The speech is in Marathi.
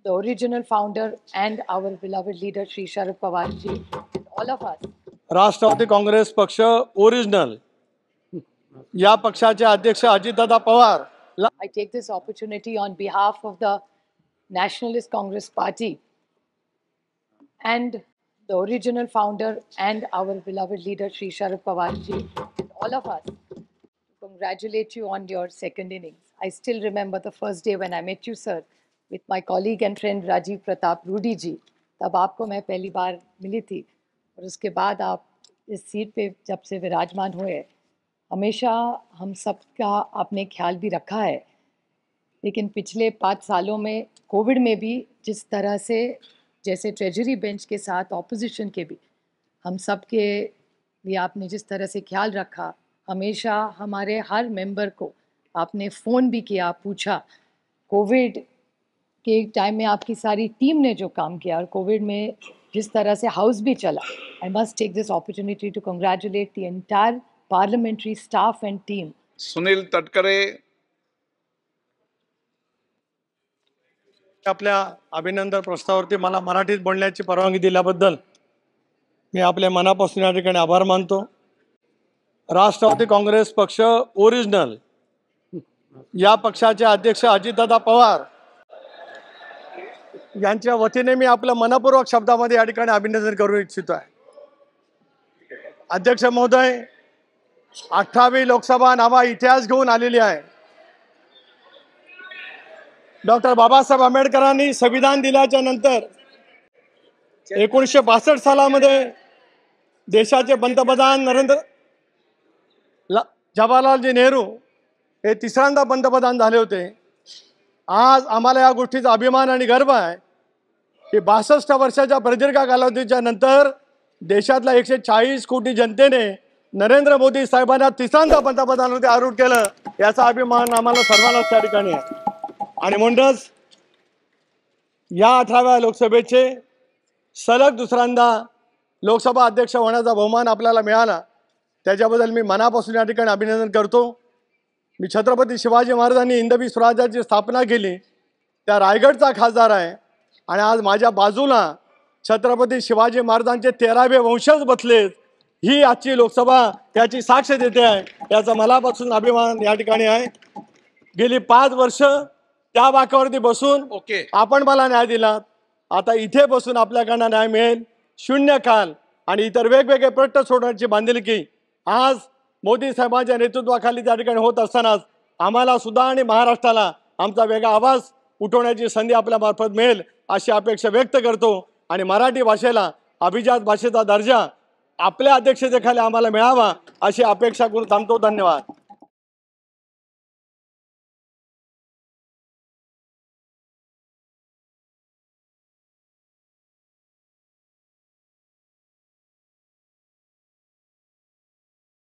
the original founder and our beloved leader Shri Sharad Pawar ji, and all of us. Rashtrawadi Congress पक्ष ओरिजिनल या पक्षाचे अध्यक्ष Ajitdada Pawar I take this opportunity on behalf of the Nationalist Congress Party and the original founder and our beloved leader Shri Sharad Pawar ji, and all of us, to congratulate you on your second innings. I still remember the first day when I met you, sir, with my colleague and friend Rajiv Pratap Rudy ji. तब आपको मैं पहली बार मिली थी और उसके बाद आप इस सीट पे जब से विराजमान हुए, हमेशा हम सब का आपने ख्याल भी रखा है। लेकिन पिछले 5 सालों में कोविड में भी जिस तरह से जैसे ट्रेजरी बेंच के साथ ऑपोजिशन के भी हम सब के लिए आपने जिस तरह से ख्याल रखा, हमेशा हमारे हर मेंबर को आपने फ़ोन भी किया, पूछा। कोविड के टाइम में आपकी सारी टीम ने जो काम किया और कोविड में जिस तरह से हाउस भी चला, I must take this opportunity to congratulate the entire parliamentary staff and team. Sunil Tatkare आपल्या अभिनंदन प्रस्तावावरती मला मराठीत बोलण्याची परवानगी दिल्याबद्दल मी आपल्या मनापासून या ठिकाणी आभार मानतो. राष्ट्रवादी काँग्रेस पक्ष ओरिजिनल या पक्षाचे अध्यक्ष अजितदादा पवार यांच्या वतीने मी आपलं मनपूर्वक शब्दामध्ये या ठिकाणी अभिनंदन करू इच्छितो आहे. अध्यक्ष महोदय, 28वी लोकसभा नवा इतिहास घेऊन आलेली आहे. डॉक्टर बाबासाहेब आंबेडकरांनी संविधान दिल्याच्या नंतर 1962 सालामध्ये देशाचे पंतप्रधान जवाहरलालजी नेहरू हे तिसऱ्यांदा पंतप्रधान झाले होते. आज आम्हाला या गोष्टीचा अभिमान आणि गर्व आहे की 62 वर्षाच्या प्रदीर्घ कालावधीच्या नंतर देशातल्या 140 कोटी जनतेने नरेंद्र मोदी साहेबांना तिसऱ्यांदा पंतप्रधानांमध्ये आरूढ केलं. याचा अभिमान आम्हाला सर्वांनाच त्या ठिकाणी आहे. आणि म्हणूनच या 18व्या लोकसभेचे सलग दुसऱ्यांदा लोकसभा अध्यक्ष होण्याचा बहुमान आपल्याला मिळाला, त्याच्याबद्दल मी मनापासून या ठिकाणी अभिनंदन करतो. मी छत्रपती शिवाजी महाराजांनी हिंदवी स्वराज्याची स्थापना केली त्या रायगडचा खासदार आहे आणि आज माझ्या बाजूला छत्रपती शिवाजी महाराजांचे 13वे वंशज बसलेत. ही आजची लोकसभा त्याची साक्ष देते आहे. याचा मनापासून अभिमान या ठिकाणी आहे. गेली 5 वर्ष त्या वाकावरती बसून आपण मला न्याय दिला. आता इथे बसून आपल्याकडनं न्याय मिळेल. शून्य काल आणि इतर वेगवेगळे प्रश्न सोडण्याची बांधिलकी आज मोदी साहेबांच्या नेतृत्वाखाली त्या ठिकाणी होत असतानाच आम्हाला सुद्धा आणि महाराष्ट्राला आमचा वेगळा आवाज उठवण्याची संधी आपल्या मार्फत मिळेल अशी अपेक्षा व्यक्त करतो. आणि मराठी भाषेला अभिजात भाषेचा दर्जा आपल्या अध्यक्षतेखाली आम्हाला मिळावा अशी अपेक्षा करून थांबतो. धन्यवाद.